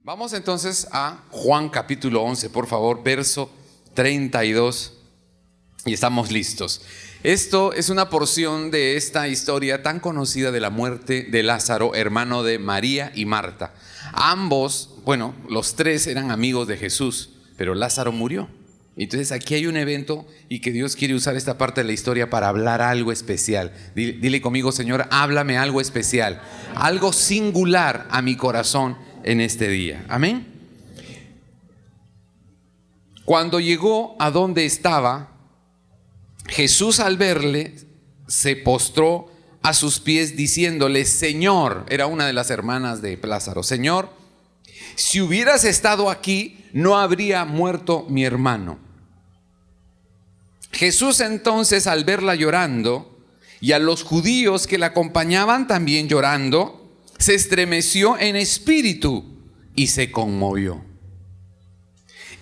Vamos entonces a Juan capítulo 11, por favor, verso 32, y estamos listos. Esto es una porción de esta historia tan conocida de la muerte de Lázaro, hermano de María y Marta. Ambos, los tres eran amigos de Jesús, pero Lázaro murió. Entonces aquí hay un evento y que Dios quiere usar esta parte de la historia para hablar algo especial. Dile conmigo, Señor, háblame algo especial, algo singular a mi corazón en este día. Amén. Cuando llegó a donde estaba, Jesús, al verle, se postró a sus pies diciéndole: Señor, era una de las hermanas de Lázaro, Señor, si hubieras estado aquí, no habría muerto mi hermano. Jesús entonces, al verla llorando y a los judíos que la acompañaban también llorando, se estremeció en espíritu y se conmovió.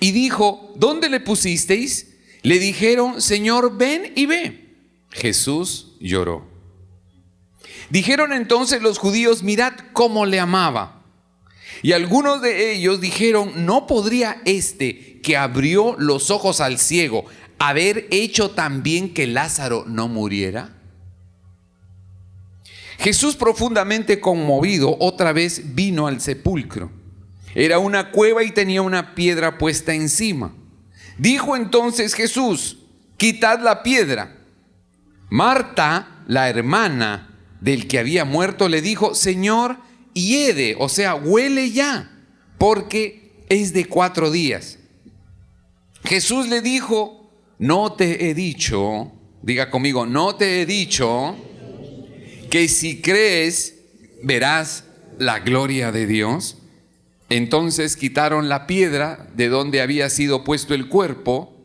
Y dijo: ¿dónde le pusisteis? Le dijeron: Señor, ven y ve. Jesús lloró. Dijeron entonces los judíos: mirad cómo le amaba. Y algunos de ellos dijeron: ¿no podría este que abrió los ojos al ciego haber hecho también que Lázaro no muriera? Jesús, profundamente conmovido, otra vez vino al sepulcro. Era una cueva y tenía una piedra puesta encima. Dijo entonces Jesús: quitad la piedra. Marta, la hermana del que había muerto, le dijo: Señor, hiede, o sea, huele ya, porque es de 4 días. Jesús le dijo: no te he dicho, diga conmigo, no te he dicho que si crees verás la gloria de Dios. Entonces quitaron la piedra de donde había sido puesto el cuerpo,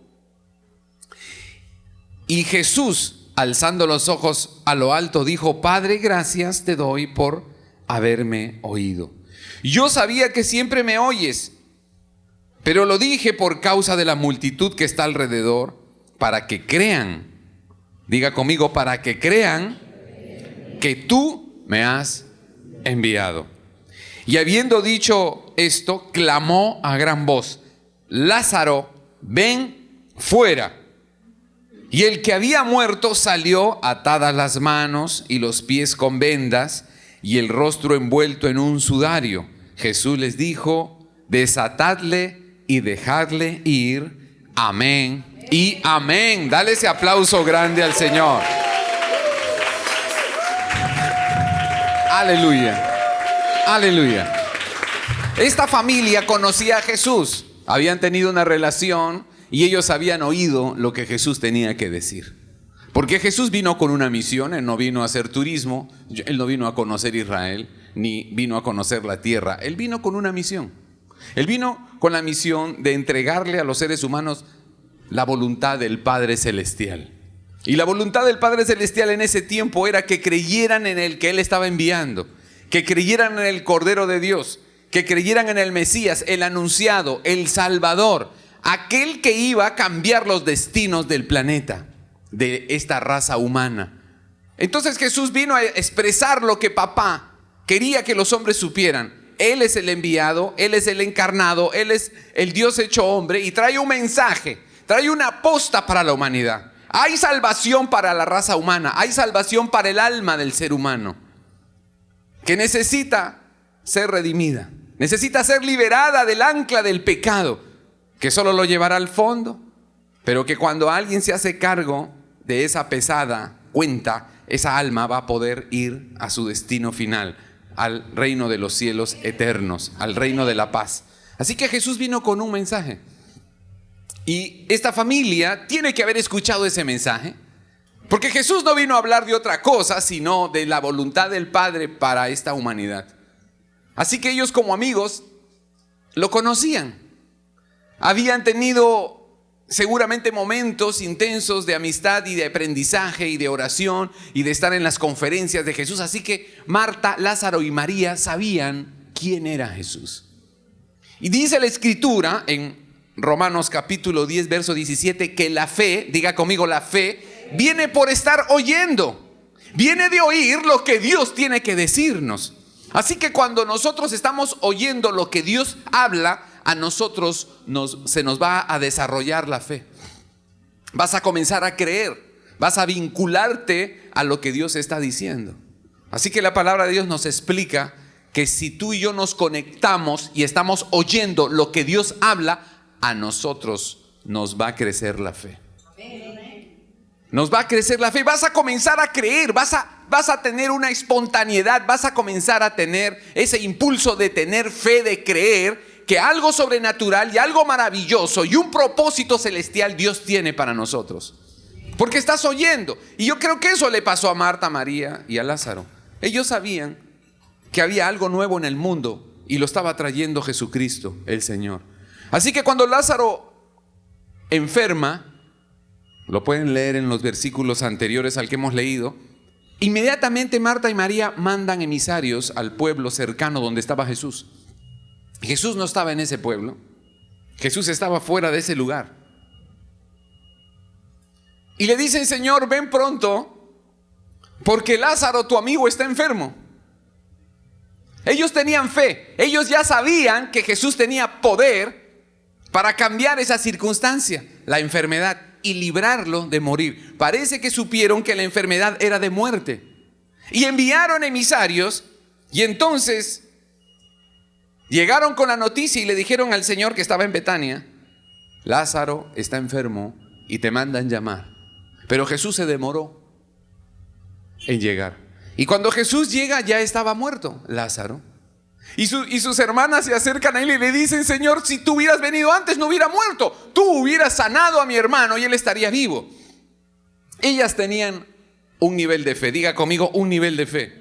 y Jesús, alzando los ojos a lo alto, dijo: Padre, gracias te doy por haberme oído. Yo sabía que siempre me oyes, pero lo dije por causa de la multitud que está alrededor, para que crean, diga conmigo, para que crean que tú me has enviado. Y habiendo dicho esto, clamó a gran voz: Lázaro, ven fuera. Y el que había muerto salió, atadas las manos y los pies con vendas y el rostro envuelto en un sudario. Jesús les dijo: desatadle y dejadle ir. Amén y amén. Dale ese aplauso grande al Señor. Aleluya. Aleluya. Esta familia conocía a Jesús, habían tenido una relación y ellos habían oído lo que Jesús tenía que decir. Porque Jesús vino con una misión, Él no vino a hacer turismo, Él no vino a conocer Israel, ni vino a conocer la tierra. Él vino con una misión. Él vino con la misión de entregarle a los seres humanos la voluntad del Padre Celestial. Y la voluntad del Padre Celestial en ese tiempo era que creyeran en el que Él estaba enviando, que creyeran en el Cordero de Dios, que creyeran en el Mesías, el anunciado, el Salvador, aquel que iba a cambiar los destinos del planeta, de esta raza humana. Entonces Jesús vino a expresar lo que papá quería que los hombres supieran. Él es el enviado, Él es el encarnado, Él es el Dios hecho hombre y trae un mensaje, trae una posta para la humanidad. Hay salvación para la raza humana, hay salvación para el alma del ser humano, que necesita ser redimida, necesita ser liberada del ancla del pecado, que solo lo llevará al fondo, pero que cuando alguien se hace cargo de esa pesada cuenta, esa alma va a poder ir a su destino final, al reino de los cielos eternos, al reino de la paz. Así que Jesús vino con un mensaje. Y esta familia tiene que haber escuchado ese mensaje, porque Jesús no vino a hablar de otra cosa, sino de la voluntad del Padre para esta humanidad. Así que ellos, como amigos, lo conocían. Habían tenido seguramente momentos intensos de amistad y de aprendizaje y de oración y de estar en las conferencias de Jesús. Así que Marta, Lázaro y María sabían quién era Jesús. Y dice la Escritura en Romanos capítulo 10, verso 17, que la fe, diga conmigo, la fe viene por estar oyendo. Viene de oír lo que Dios tiene que decirnos. Así que cuando nosotros estamos oyendo lo que Dios habla, a nosotros se nos va a desarrollar la fe. Vas a comenzar a creer, vas a vincularte a lo que Dios está diciendo. Así que la palabra de Dios nos explica que si tú y yo nos conectamos y estamos oyendo lo que Dios habla, a nosotros nos va a crecer la fe. Nos va a crecer la fe, vas a comenzar a creer, vas a tener una espontaneidad, vas a comenzar a tener ese impulso de tener fe, de creer que algo sobrenatural y algo maravilloso y un propósito celestial Dios tiene para nosotros. Porque estás oyendo. Y yo creo que eso le pasó a Marta, María y a Lázaro. Ellos sabían que había algo nuevo en el mundo y lo estaba trayendo Jesucristo, el Señor. Así que cuando Lázaro enferma, lo pueden leer en los versículos anteriores al que hemos leído, inmediatamente Marta y María mandan emisarios al pueblo cercano donde estaba Jesús. Jesús no estaba en ese pueblo, Jesús estaba fuera de ese lugar. Y le dicen: Señor, ven pronto, porque Lázaro, tu amigo, está enfermo. Ellos tenían fe, ellos ya sabían que Jesús tenía poder para cambiar esa circunstancia, la enfermedad, y librarlo de morir. Parece que supieron que la enfermedad era de muerte y enviaron emisarios, y entonces llegaron con la noticia y le dijeron al Señor, que estaba en Betania: Lázaro está enfermo y te mandan llamar. Pero Jesús se demoró en llegar, y cuando Jesús llega ya estaba muerto Lázaro. Y sus hermanas se acercan a él y le dicen: Señor, si tú hubieras venido antes no hubiera muerto, tú hubieras sanado a mi hermano y él estaría vivo. Ellas tenían un nivel de fe, diga conmigo, un nivel de fe,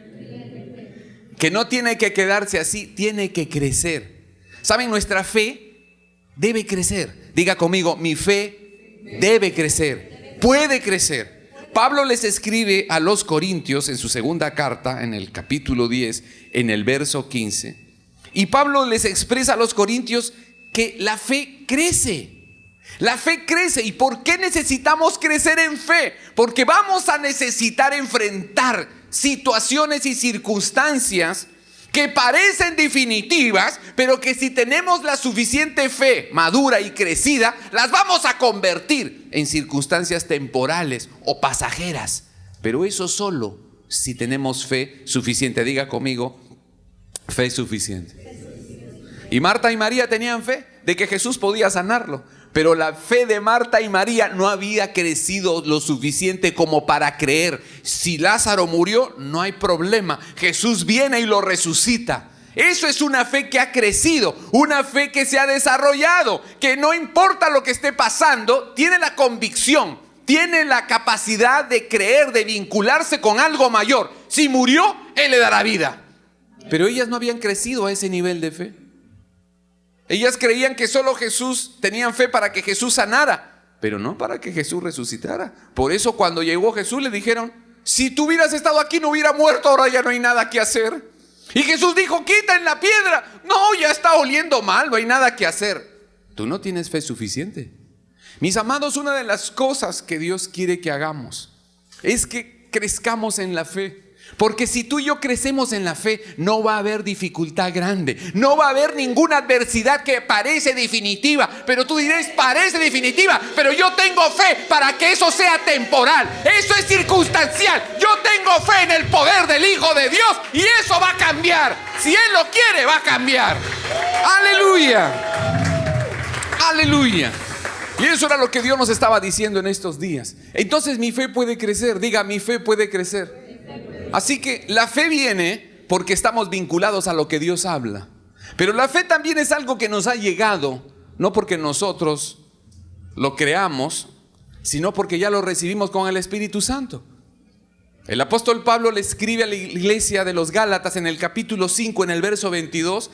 que no tiene que quedarse así, tiene que crecer. ¿Saben? Nuestra fe debe crecer. Diga conmigo, mi fe debe crecer, puede crecer. Pablo les escribe a los Corintios en su segunda carta, en el capítulo 10, en el verso 15. Y Pablo les expresa a los Corintios que la fe crece. La fe crece. ¿Y por qué necesitamos crecer en fe? Porque vamos a necesitar enfrentar situaciones y circunstancias que parecen definitivas, pero que si tenemos la suficiente fe madura y crecida, las vamos a convertir en circunstancias temporales o pasajeras. Pero eso solo si tenemos fe suficiente. Diga conmigo, fe suficiente. Y Marta y María tenían fe de que Jesús podía sanarlo, pero la fe de Marta y María no había crecido lo suficiente como para creer. Si Lázaro murió, no hay problema, Jesús viene y lo resucita. Eso es una fe que ha crecido, una fe que se ha desarrollado, que no importa lo que esté pasando, tiene la convicción, tiene la capacidad de creer, de vincularse con algo mayor. Si murió, Él le dará vida. Pero ellas no habían crecido a ese nivel de fe. Ellas creían que solo tenían fe para que Jesús sanara, pero no para que Jesús resucitara. Por eso cuando llegó Jesús le dijeron: si tú hubieras estado aquí no hubiera muerto, ahora ya no hay nada que hacer. Y Jesús dijo: quiten la piedra. No, ya está oliendo mal, no hay nada que hacer. Tú no tienes fe suficiente. Mis amados, una de las cosas que Dios quiere que hagamos es que crezcamos en la fe. Porque si tú y yo crecemos en la fe, no va a haber dificultad grande, no va a haber ninguna adversidad que parece definitiva. Pero tú dirás: parece definitiva, pero yo tengo fe para que eso sea temporal. Eso es circunstancial. Yo tengo fe en el poder del Hijo de Dios y eso va a cambiar. Si Él lo quiere, va a cambiar. Aleluya. Aleluya. Y eso era lo que Dios nos estaba diciendo en estos días. Entonces mi fe puede crecer. Diga, mi fe puede crecer. Así que la fe viene porque estamos vinculados a lo que Dios habla. Pero la fe también es algo que nos ha llegado, no porque nosotros lo creamos, sino porque ya lo recibimos con el Espíritu Santo. El apóstol Pablo le escribe a la iglesia de los Gálatas en el capítulo 5, en el verso 22,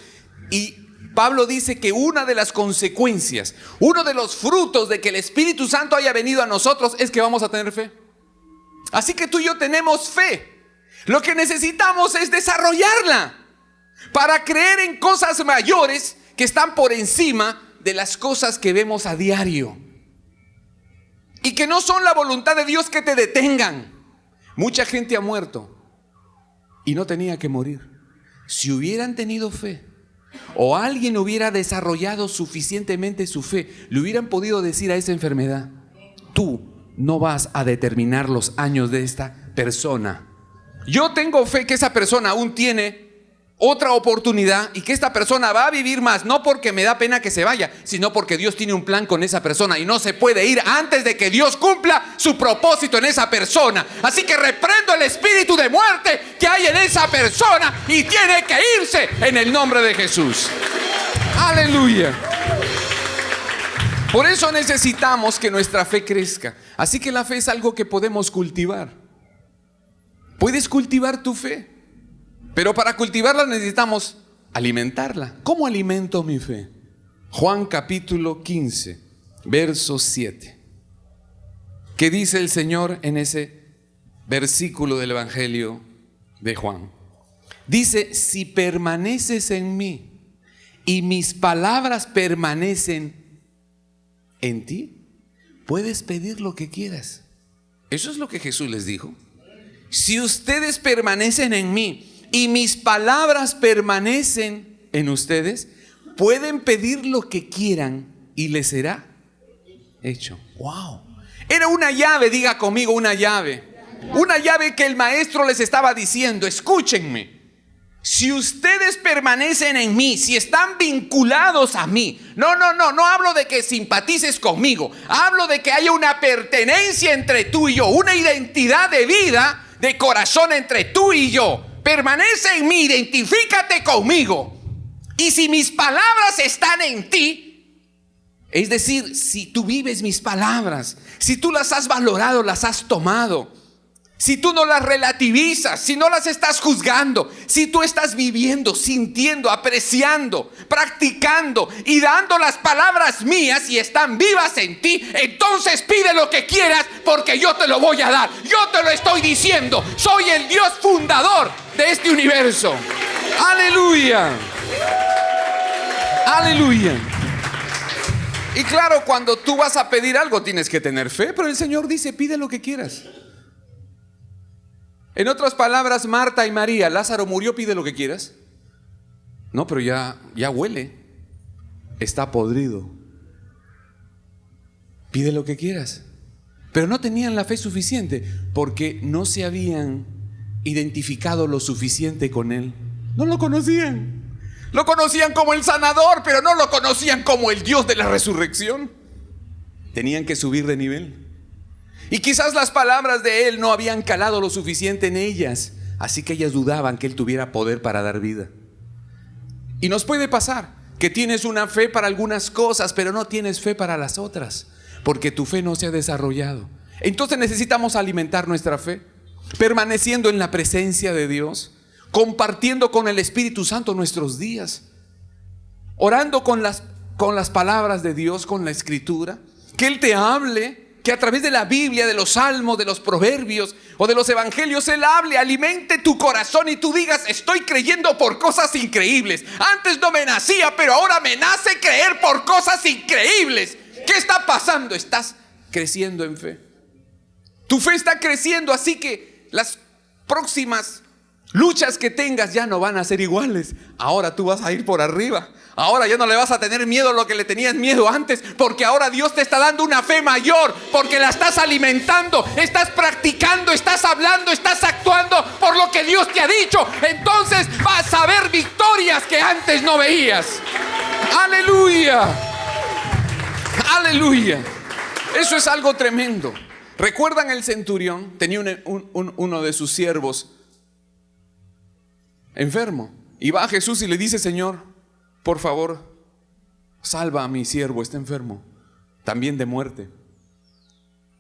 y Pablo dice que una de las consecuencias, uno de los frutos de que el Espíritu Santo haya venido a nosotros es que vamos a tener fe. Así que tú y yo tenemos fe. Lo que necesitamos es desarrollarla para creer en cosas mayores que están por encima de las cosas que vemos a diario y que no son la voluntad de Dios que te detengan. Mucha gente ha muerto y no tenía que morir. Si hubieran tenido fe, o alguien hubiera desarrollado suficientemente su fe, le hubieran podido decir a esa enfermedad: tú no vas a determinar los años de esta persona. Yo tengo fe que esa persona aún tiene otra oportunidad y que esta persona va a vivir más, no porque me da pena que se vaya, sino porque Dios tiene un plan con esa persona y no se puede ir antes de que Dios cumpla su propósito en esa persona. Así que reprendo el espíritu de muerte que hay en esa persona y tiene que irse en el nombre de Jesús. Aleluya. Por eso necesitamos que nuestra fe crezca. Así que la fe es algo que podemos cultivar. Puedes cultivar tu fe, pero para cultivarla necesitamos alimentarla. ¿Cómo alimento mi fe? Juan capítulo 15, verso 7. ¿Qué dice el Señor en ese versículo del Evangelio de Juan? Dice: si permaneces en mí y mis palabras permanecen en ti, puedes pedir lo que quieras. Eso es lo que Jesús les dijo. Si ustedes permanecen en mí y mis palabras permanecen en ustedes, pueden pedir lo que quieran y les será hecho. ¡Wow! Era una llave, diga conmigo, una llave. Una llave que el maestro les estaba diciendo: escúchenme. Si ustedes permanecen en mí, si están vinculados a mí, no hablo de que simpatices conmigo, hablo de que haya una pertenencia entre tú y yo, una identidad de vida, de corazón entre tú y yo. Permanece en mí, identifícate conmigo. Y si mis palabras están en ti, es decir, si tú vives mis palabras, si tú las has valorado, las has tomado, si tú no las relativizas, si no las estás juzgando, si tú estás viviendo, sintiendo, apreciando, practicando y dando las palabras mías y están vivas en ti, entonces pide lo que quieras porque yo te lo voy a dar. Yo te lo estoy diciendo. Soy el Dios fundador de este universo. Aleluya. Aleluya. Y claro, cuando tú vas a pedir algo tienes que tener fe, pero el Señor dice: pide lo que quieras. En otras palabras, Marta y María: Lázaro murió, pide lo que quieras. No, pero ya huele, está podrido. Pide lo que quieras. Pero no tenían la fe suficiente porque no se habían identificado lo suficiente con Él. No lo conocían. Lo conocían como el sanador, pero no lo conocían como el Dios de la resurrección. Tenían que subir de nivel. Y quizás las palabras de Él no habían calado lo suficiente en ellas, así que ellas dudaban que Él tuviera poder para dar vida. Y nos puede pasar que tienes una fe para algunas cosas, pero no tienes fe para las otras, porque tu fe no se ha desarrollado. Entonces necesitamos alimentar nuestra fe, permaneciendo en la presencia de Dios, compartiendo con el Espíritu Santo nuestros días, orando con las palabras de Dios, con la Escritura, que Él te hable, que a través de la Biblia, de los salmos, de los proverbios o de los evangelios, Él hable, alimente tu corazón y tú digas: estoy creyendo por cosas increíbles. Antes no me nacía, pero ahora me nace creer por cosas increíbles. ¿Qué está pasando? Estás creciendo en fe. Tu fe está creciendo, así que las próximas luchas que tengas ya no van a ser iguales. Ahora tú vas a ir por arriba. Ahora ya no le vas a tener miedo a lo que le tenías miedo antes, porque ahora Dios te está dando una fe mayor, porque la estás alimentando, estás practicando, estás hablando, estás actuando por lo que Dios te ha dicho. Entonces vas a ver victorias que antes no veías. Aleluya. Aleluya. Eso es algo tremendo. ¿Recuerdan el centurión? Tenía uno de sus siervos enfermo, y va a Jesús y le dice: Señor, por favor, salva a mi siervo, está enfermo, también de muerte.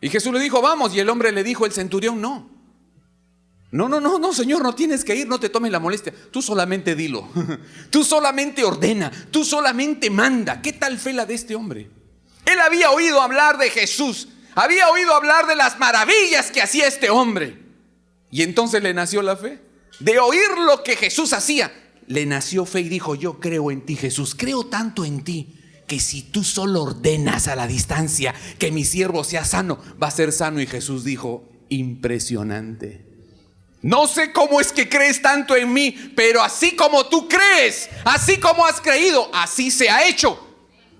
Y Jesús le dijo: vamos. Y el hombre le dijo, el centurión: no, Señor, no tienes que ir, no te tomes la molestia. Tú solamente dilo, tú solamente ordena, tú solamente manda. ¿Qué tal fe la de este hombre? Él había oído hablar de Jesús, había oído hablar de las maravillas que hacía este hombre. Y entonces le nació la fe. De oír lo que Jesús hacía, le nació fe y dijo: yo creo en ti, Jesús, creo tanto en ti que si tú solo ordenas a la distancia que mi siervo sea sano, va a ser sano. Y Jesús dijo: impresionante, No sé cómo es que crees tanto en mí, pero así como tú crees, así como has creído, así se ha hecho.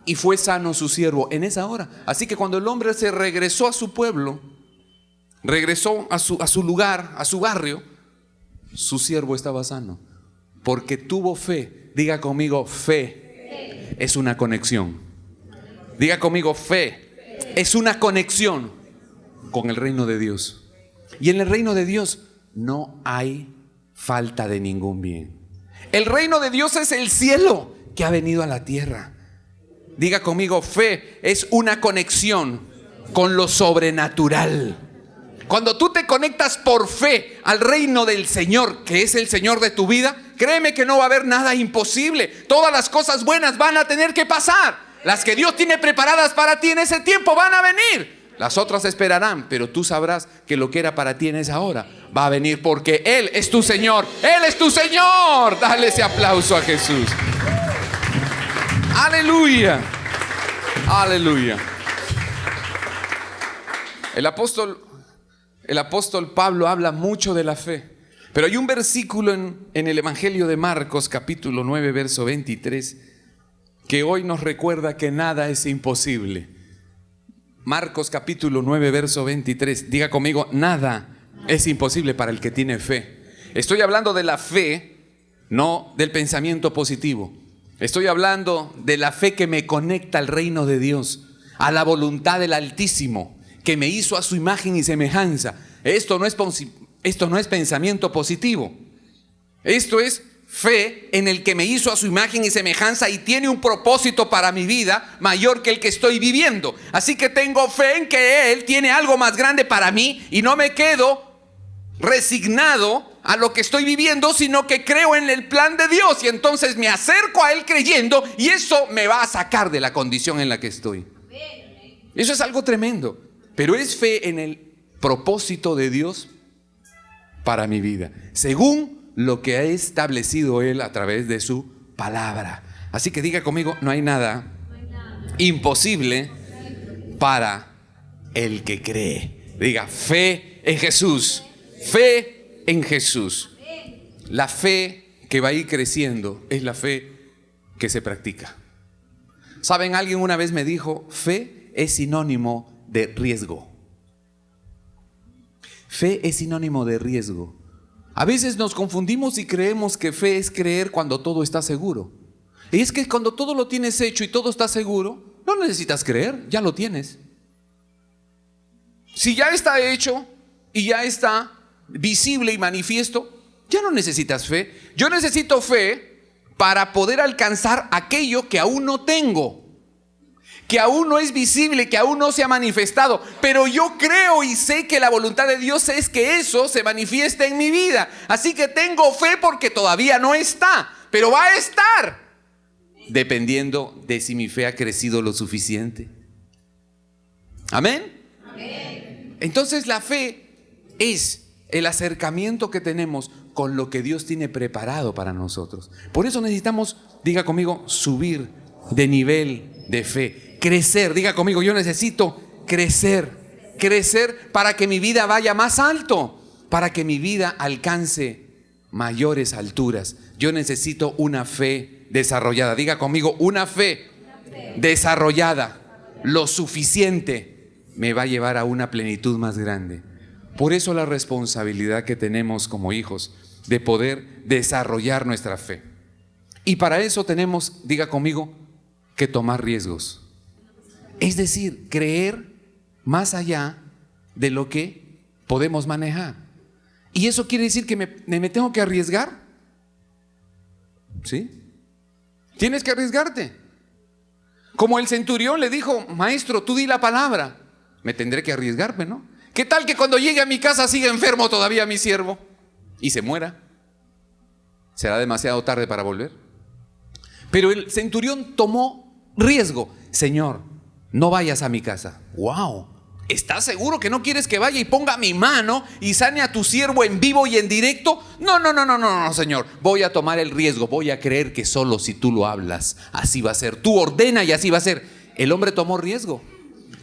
Y fue sano su siervo en esa hora. Así que cuando el hombre se regresó a su pueblo, regresó a su lugar, a su barrio, su siervo estaba sano. Porque tuvo fe. Diga conmigo, fe es una conexión. Diga conmigo, fe es una conexión con el reino de Dios. Y en el reino de Dios no hay falta de ningún bien. El reino de Dios es el cielo que ha venido a la tierra. Diga conmigo, fe es una conexión con lo sobrenatural. Cuando tú te conectas por fe al reino del Señor, que es el Señor de tu vida, créeme que no va a haber nada imposible. Todas las cosas buenas van a tener que pasar. Las que Dios tiene preparadas para ti en ese tiempo van a venir. Las otras esperarán, pero tú sabrás que lo que era para ti en esa hora va a venir, porque Él es tu Señor. Él es tu Señor. Dale ese aplauso a Jesús. Aleluya. Aleluya. El apóstol Pablo habla mucho de la fe. Pero hay un versículo en el Evangelio de Marcos, capítulo 9, verso 23, que hoy nos recuerda que nada es imposible. Marcos capítulo 9, verso 23. Diga conmigo, nada es imposible para el que tiene fe. Estoy hablando de la fe, no del pensamiento positivo. Estoy hablando de la fe que me conecta al reino de Dios, a la voluntad del Altísimo, que me hizo a su imagen y semejanza. Esto no es pensamiento positivo. Esto es fe en el que me hizo a su imagen y semejanza y tiene un propósito para mi vida mayor que el que estoy viviendo. Así que tengo fe en que Él tiene algo más grande para mí y no me quedo resignado a lo que estoy viviendo, sino que creo en el plan de Dios y entonces me acerco a Él creyendo y eso me va a sacar de la condición en la que estoy. Eso es algo tremendo, pero es fe en el propósito de Dios para mi vida, según lo que ha establecido Él a través de su palabra. Así que diga conmigo, no hay nada imposible para el que cree. Diga, fe en Jesús, fe en Jesús. La fe que va a ir creciendo es la fe que se practica. ¿Saben? Alguien una vez me dijo, fe es sinónimo de riesgo. Fe es sinónimo de riesgo. A veces nos confundimos y creemos que fe es creer cuando todo está seguro. Y es que cuando todo lo tienes hecho y todo está seguro, no necesitas creer, ya lo tienes. Si ya está hecho y ya está visible y manifiesto, ya no necesitas fe. Yo necesito fe para poder alcanzar aquello que aún no tengo, que aún no es visible, que aún no se ha manifestado, pero yo creo y sé que la voluntad de Dios es que eso se manifieste en mi vida. Así que tengo fe porque todavía no está, pero va a estar, dependiendo de si mi fe ha crecido lo suficiente. ¿Amén? Amén. Entonces la fe es el acercamiento que tenemos con lo que Dios tiene preparado para nosotros. Por eso necesitamos, diga conmigo, subir de nivel de fe, crecer. Diga conmigo, yo necesito crecer, crecer para que mi vida vaya más alto, para que mi vida alcance mayores alturas. Yo necesito una fe desarrollada. Diga conmigo, una fe desarrollada, lo suficiente, me va a llevar a una plenitud más grande. Por eso la responsabilidad que tenemos como hijos de poder desarrollar nuestra fe. Y para eso tenemos, diga conmigo, que tomar riesgos. Es decir, creer más allá de lo que podemos manejar. ¿Y eso quiere decir que me tengo que arriesgar? ¿Sí? Tienes que arriesgarte. Como el centurión le dijo, maestro, tú di la palabra. Me tendré que arriesgarme, ¿no? ¿Qué tal que cuando llegue a mi casa siga enfermo todavía mi siervo y se muera? ¿Será demasiado tarde para volver? Pero el centurión tomó riesgo. Señor, no vayas a mi casa. ¡Wow! ¿Estás seguro que no quieres que vaya y ponga mi mano y sane a tu siervo en vivo y en directo? No, Señor. Voy a tomar el riesgo. Voy a creer que solo si tú lo hablas, así va a ser. Tú ordena y así va a ser. El hombre tomó riesgo.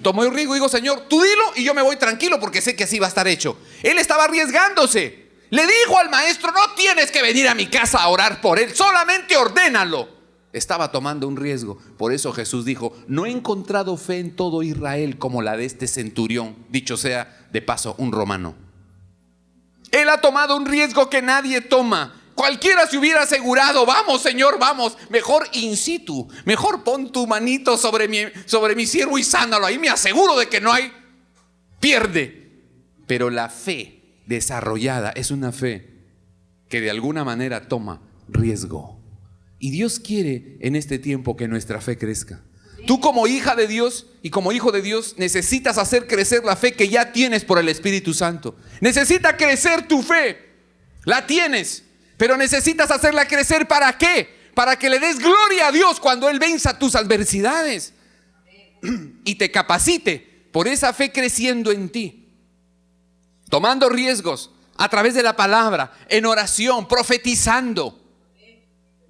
Tomó el riesgo y digo, Señor, tú dilo y yo me voy tranquilo porque sé que así va a estar hecho. Él estaba arriesgándose. Le dijo al maestro: no tienes que venir a mi casa a orar por él, solamente ordénalo. Estaba tomando un riesgo. Por eso Jesús dijo: no he encontrado fe en todo Israel como la de este centurión, dicho sea de paso, un romano. Él ha tomado un riesgo que nadie toma. Cualquiera se hubiera asegurado: vamos, Señor, vamos. Mejor in situ, mejor pon tu manito sobre mi siervo y sánalo. Ahí me aseguro de que no hay pierde. Pero la fe desarrollada es una fe que de alguna manera toma riesgo. Y Dios quiere en este tiempo que nuestra fe crezca. Tú, como hija de Dios y como hijo de Dios, necesitas hacer crecer la fe que ya tienes por el Espíritu Santo. Necesita crecer tu fe. La tienes, pero necesitas hacerla crecer. ¿Para qué? Para que le des gloria a Dios cuando Él venza tus adversidades y te capacite por esa fe creciendo en ti, tomando riesgos a través de la palabra, en oración, profetizando,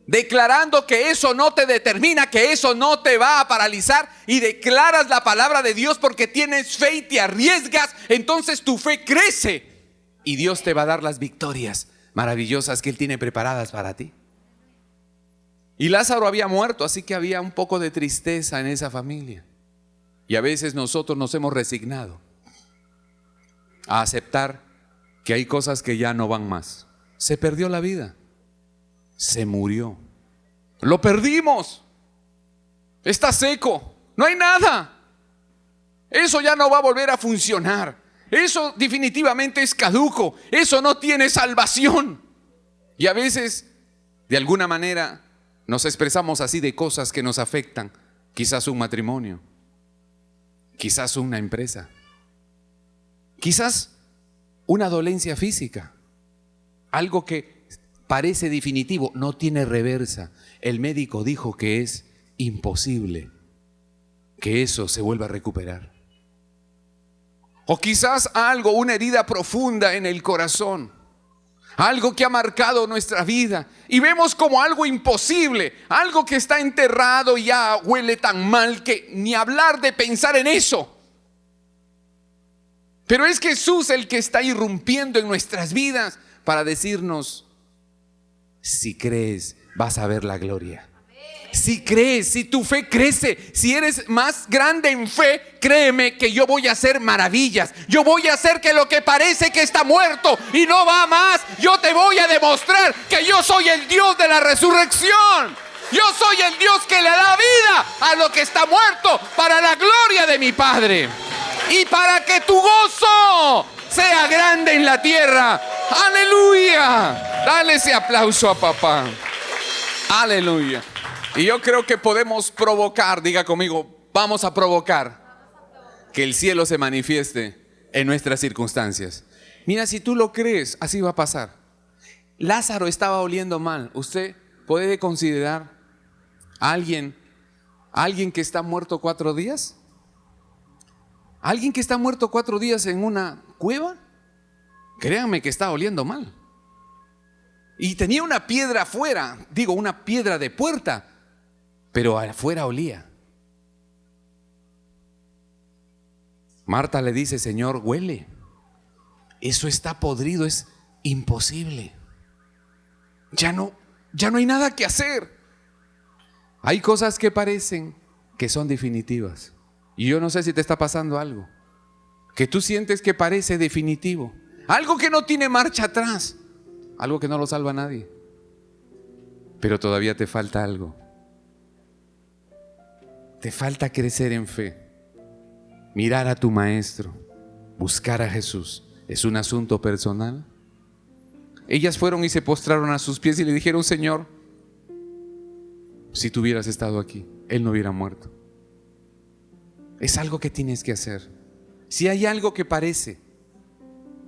declarando que eso no te determina, que eso no te va a paralizar, y declaras la palabra de Dios porque tienes fe y te arriesgas. Entonces tu fe crece y Dios te va a dar las victorias maravillosas que Él tiene preparadas para ti. Y Lázaro había muerto, así que había un poco de tristeza en esa familia. Y a veces nosotros nos hemos resignado a aceptar que hay cosas que ya no van más. Se perdió la vida. Se murió. Lo perdimos. Está seco. No hay nada. Eso ya no va a volver a funcionar. Eso definitivamente es caduco. Eso no tiene salvación. Y a veces, de alguna manera, nos expresamos así de cosas que nos afectan. Quizás un matrimonio. Quizás una empresa. Quizás una dolencia física. Algo que parece definitivo, no tiene reversa. El médico dijo que es imposible que eso se vuelva a recuperar. O quizás algo, una herida profunda en el corazón, algo que ha marcado nuestra vida y vemos como algo imposible, algo que está enterrado y ya huele tan mal que ni hablar de pensar en eso. Pero es Jesús el que está irrumpiendo en nuestras vidas para decirnos: si crees, vas a ver la gloria. Si crees, si tu fe crece, si eres más grande en fe, créeme que yo voy a hacer maravillas. Yo voy a hacer que lo que parece que está muerto y no va más, yo te voy a demostrar que yo soy el Dios de la resurrección. Yo soy el Dios que le da vida a lo que está muerto para la gloria de mi Padre y para que tu gozo sea grande en la tierra. ¡Aleluya! Dale ese aplauso a papá. ¡Aleluya! Y yo creo que podemos provocar, diga conmigo, vamos a provocar que el cielo se manifieste en nuestras circunstancias. Mira, si tú lo crees, así va a pasar. Lázaro estaba oliendo mal. ¿Usted puede considerar a alguien que está muerto 4 días? ¿Alguien que está muerto 4 días en una cueva? Créanme que está oliendo mal. Y tenía una piedra afuera, digo, una piedra de puerta, pero afuera olía. Marta le dice: Señor, huele. Eso está podrido, es imposible. Ya no hay nada que hacer. Hay cosas que parecen que son definitivas. Y yo no sé si te está pasando algo, que tú sientes que parece definitivo. Algo que no tiene marcha atrás. Algo que no lo salva a nadie. Pero todavía te falta algo. Te falta crecer en fe. Mirar a tu maestro. Buscar a Jesús. ¿Es un asunto personal? Ellas fueron y se postraron a sus pies y le dijeron: Señor, si tú hubieras estado aquí, Él no hubiera muerto. Es algo que tienes que hacer. Si hay algo que parece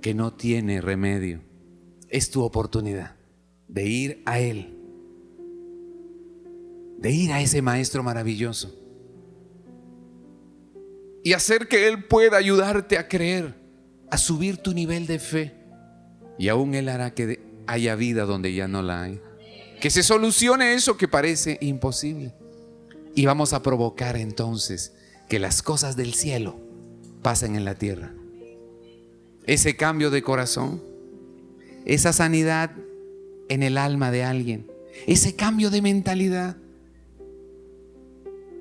que no tiene remedio, es tu oportunidad de ir a Él, de ir a ese maestro maravilloso y hacer que Él pueda ayudarte a creer, a subir tu nivel de fe, y aún Él hará que haya vida donde ya no la hay, que se solucione eso que parece imposible, y vamos a provocar entonces que las cosas del cielo pasen en la tierra. Ese cambio de corazón, esa sanidad en el alma de alguien, ese cambio de mentalidad,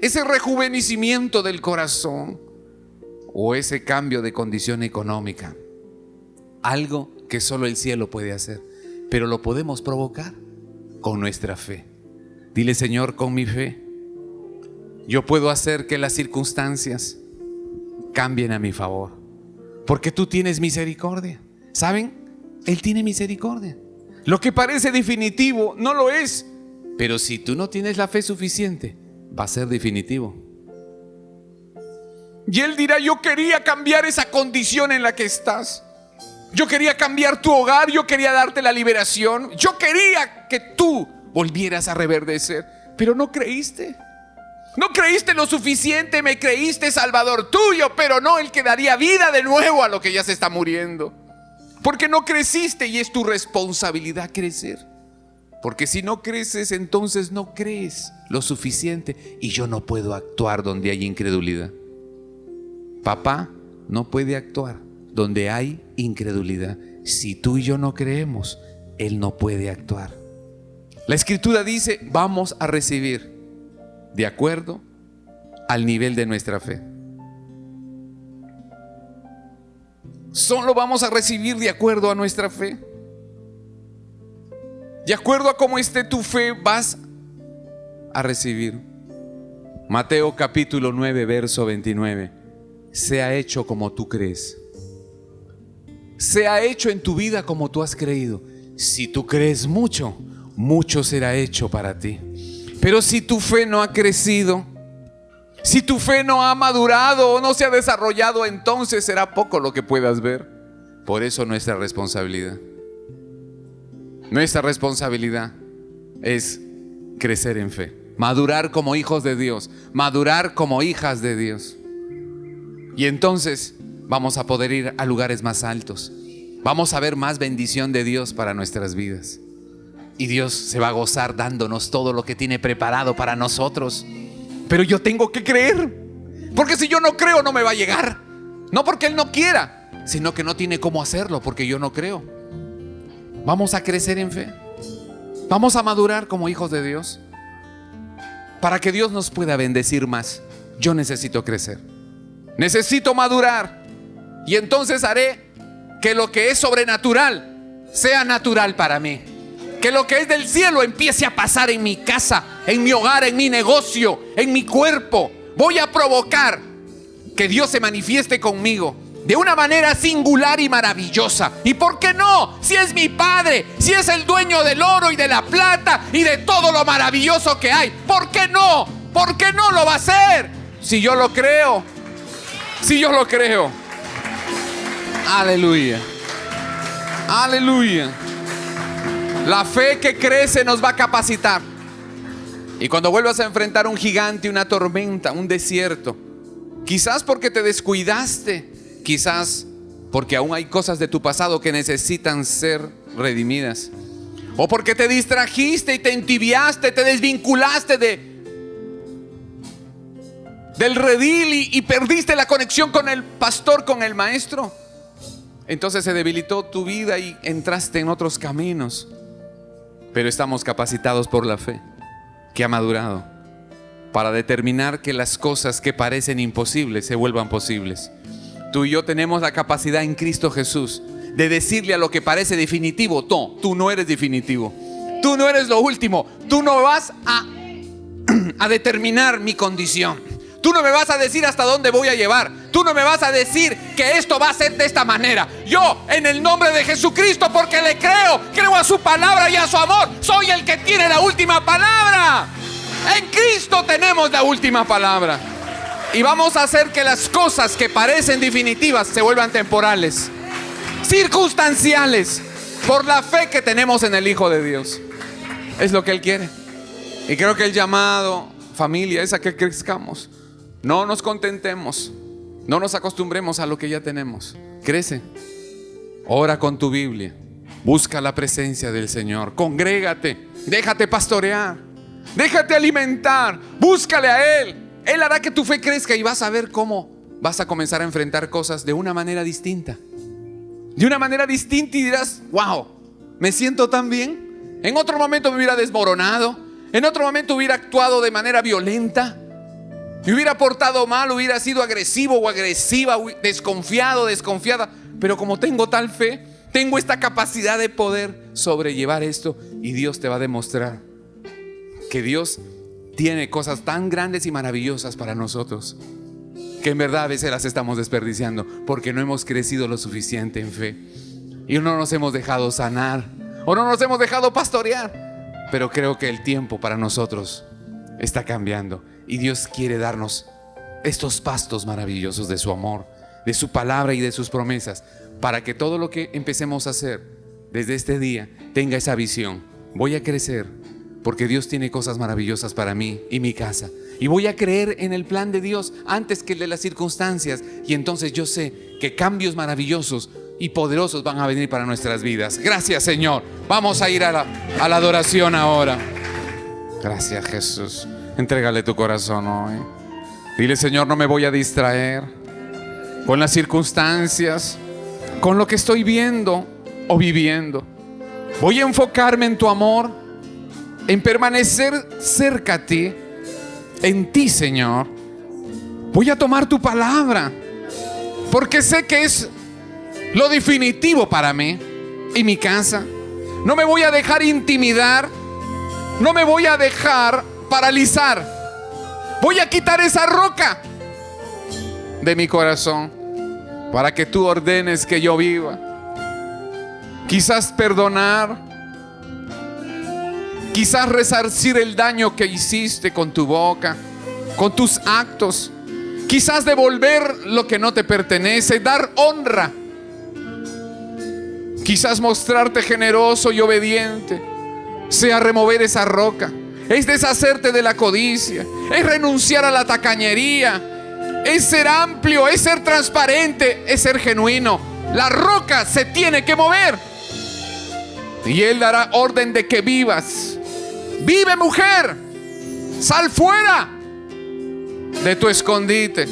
ese rejuvenecimiento del corazón o ese cambio de condición económica. Algo que solo el cielo puede hacer, pero lo podemos provocar con nuestra fe. Dile: Señor, con mi fe yo puedo hacer que las circunstancias cambien a mi favor, porque tú tienes misericordia. ¿Saben? Él tiene misericordia. Lo que parece definitivo no lo es, pero si tú no tienes la fe suficiente, va a ser definitivo. Y Él dirá: yo quería cambiar esa condición en la que estás. Yo quería cambiar tu hogar, yo quería darte la liberación, yo quería que tú volvieras a reverdecer, pero no creíste. No creíste lo suficiente, me creíste salvador tuyo, pero no el que daría vida de nuevo a lo que ya se está muriendo. Porque no creciste y es tu responsabilidad crecer. Porque si no creces, entonces no crees lo suficiente y yo no puedo actuar donde hay incredulidad. Papá no puede actuar donde hay incredulidad. Si tú y yo no creemos, Él no puede actuar. La Escritura dice: vamos a recibir de acuerdo al nivel de nuestra fe. Solo vamos a recibir de acuerdo a nuestra fe. De acuerdo a cómo esté tu fe, vas a recibir. Mateo capítulo 9, verso 29. Sea hecho como tú crees. Sea hecho en tu vida como tú has creído. Si tú crees mucho, mucho será hecho para ti. Pero si tu fe no ha crecido, si tu fe no ha madurado o no se ha desarrollado, entonces será poco lo que puedas ver. Por eso nuestra responsabilidad es crecer en fe, madurar como hijos de Dios, madurar como hijas de Dios. Y entonces vamos a poder ir a lugares más altos. Vamos a ver más bendición de Dios para nuestras vidas. Y Dios se va a gozar dándonos todo lo que tiene preparado para nosotros. Pero yo tengo que creer, porque si yo no creo no me va a llegar. No porque Él no quiera, sino que no tiene cómo hacerlo porque yo no creo. Vamos a crecer en fe. Vamos a madurar como hijos de Dios. Para que Dios nos pueda bendecir más, yo necesito crecer. Necesito madurar. Y entonces haré que lo que es sobrenatural sea natural para mí. Que lo que es del cielo empiece a pasar en mi casa, en mi hogar, en mi negocio, en mi cuerpo. Voy a provocar que Dios se manifieste conmigo de una manera singular y maravillosa. ¿Y por qué no? Si es mi Padre, si es el dueño del oro y de la plata y de todo lo maravilloso que hay, ¿por qué no? ¿Por qué no lo va a hacer? Si yo lo creo. Si yo lo creo. Aleluya. Aleluya. La fe que crece nos va a capacitar. Y cuando vuelvas a enfrentar un gigante, una tormenta, un desierto, quizás porque te descuidaste, quizás porque aún hay cosas de tu pasado que necesitan ser redimidas, o porque te distrajiste y te entibiaste, te desvinculaste del redil y perdiste la conexión con el pastor, con el maestro. Entonces se debilitó tu vida y entraste en otros caminos. Pero estamos capacitados por la fe que ha madurado para determinar que las cosas que parecen imposibles se vuelvan posibles. Tú y yo tenemos la capacidad en Cristo Jesús de decirle a lo que parece definitivo: no, tú no eres definitivo, tú no eres lo último, tú no vas a determinar mi condición. Tú no me vas a decir hasta dónde voy a llevar. Tú no me vas a decir que esto va a ser de esta manera. Yo, en el nombre de Jesucristo, porque le creo a su palabra y a su amor, soy el que tiene la última palabra. En Cristo tenemos la última palabra. Y vamos a hacer que las cosas que parecen definitivas se vuelvan temporales, circunstanciales, por la fe que tenemos en el Hijo de Dios. Es lo que Él quiere. Y creo que el llamado, familia, es a que crezcamos. No nos contentemos, no nos acostumbremos a lo que ya tenemos. Crece, ora con tu Biblia, busca la presencia del Señor, congrégate, déjate pastorear, déjate alimentar, búscale a Él. Él hará que tu fe crezca y vas a ver cómo vas a comenzar a enfrentar cosas de una manera distinta. De una manera distinta, y dirás: wow, me siento tan bien. En otro momento me hubiera desmoronado. En otro momento hubiera actuado de manera violenta. Me hubiera portado mal, hubiera sido agresivo o agresiva, desconfiado, desconfiada. Pero como tengo tal fe, tengo esta capacidad de poder sobrellevar esto. Y Dios te va a demostrar que Dios tiene cosas tan grandes y maravillosas para nosotros, que en verdad a veces las estamos desperdiciando porque no hemos crecido lo suficiente en fe y no nos hemos dejado sanar o no nos hemos dejado pastorear. Pero creo que el tiempo para nosotros está cambiando y Dios quiere darnos estos pastos maravillosos de su amor, de su palabra y de sus promesas, para que todo lo que empecemos a hacer desde este día tenga esa visión. Voy a crecer porque Dios tiene cosas maravillosas para mí y mi casa. Y voy a creer en el plan de Dios antes que el de las circunstancias. Y entonces yo sé que cambios maravillosos y poderosos van a venir para nuestras vidas. Gracias, Señor. Vamos a ir a la adoración ahora. Gracias, Jesús. Entrégale tu corazón hoy. Dile, Señor, no me voy a distraer con las circunstancias, con lo que estoy viendo o viviendo. Voy a enfocarme en tu amor, en permanecer cerca a ti, en ti, Señor. Voy a tomar tu palabra, porque sé que es lo definitivo para mí y mi casa. No me voy a dejar intimidar, no me voy a dejar paralizar. Voy a quitar esa roca de mi corazón para que tú ordenes que yo viva. Quizás perdonar, quizás resarcir el daño que hiciste con tu boca, con tus actos. Quizás devolver lo que no te pertenece, dar honra. Quizás mostrarte generoso y obediente sea remover esa roca. Es deshacerte de la codicia, es renunciar a la tacañería, es ser amplio, es ser transparente, es ser genuino. La roca se tiene que mover y Él dará orden de que vivas. Vive, mujer, sal fuera de tu escondite,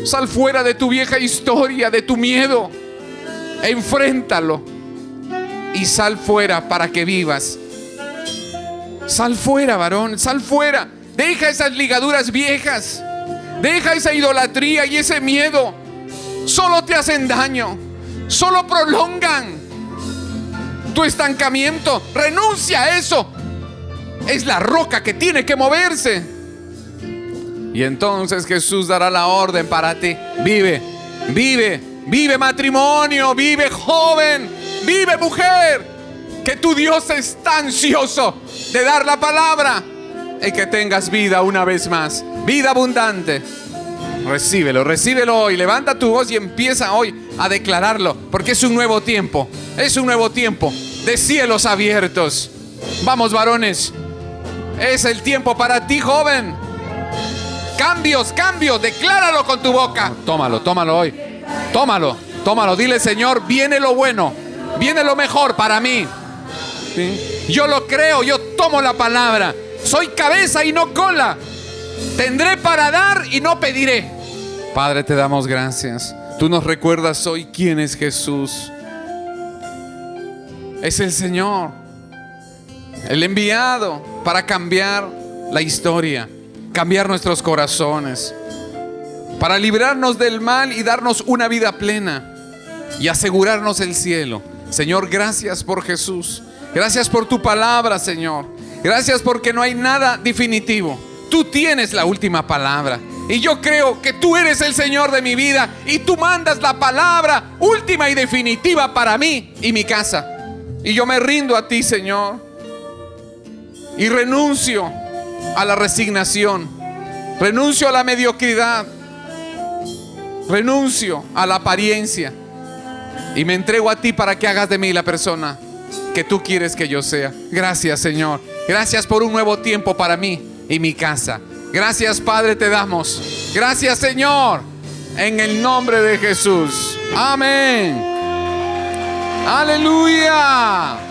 sal fuera de tu vieja historia, de tu miedo. Enfréntalo y sal fuera para que vivas. Sal fuera, varón, sal fuera. Deja esas ligaduras viejas, deja esa idolatría y ese miedo. Solo te hacen daño, solo prolongan tu estancamiento. Renuncia a eso. Es la roca que tiene que moverse. Y entonces Jesús dará la orden para ti. Vive, vive, vive, matrimonio, vive, joven, vive, mujer, que tu Dios está ansioso de dar la palabra y que tengas vida una vez más, vida abundante. Recíbelo, recíbelo hoy. Levanta tu voz y empieza hoy a declararlo, porque es un nuevo tiempo. Es un nuevo tiempo de cielos abiertos. Vamos, varones, es el tiempo para ti, joven. Cambios, cambios, decláralo con tu boca. Tómalo, tómalo hoy. Tómalo, tómalo. Dile, Señor, viene lo bueno, viene lo mejor para mí. ¿Sí? Yo lo creo, yo tomo la palabra. Soy cabeza y no cola. Tendré para dar y no pediré. Padre, te damos gracias. Tú nos recuerdas hoy quién es Jesús. Es el Señor, el enviado para cambiar la historia, cambiar nuestros corazones, para librarnos del mal y darnos una vida plena y asegurarnos el cielo. Señor, gracias por Jesús. Gracias por tu palabra, Señor. Gracias porque no hay nada definitivo. Tú tienes la última palabra. Y yo creo que tú eres el Señor de mi vida y tú mandas la palabra última y definitiva para mí y mi casa. Y yo me rindo a ti, Señor. Y renuncio a la resignación. Renuncio a la mediocridad. Renuncio a la apariencia. Y me entrego a ti para que hagas de mí la persona que tú quieres que yo sea. Gracias, Señor. Gracias por un nuevo tiempo para mí y mi casa. Gracias, Padre, te damos. Gracias, Señor, en el nombre de Jesús. Amén. Aleluya.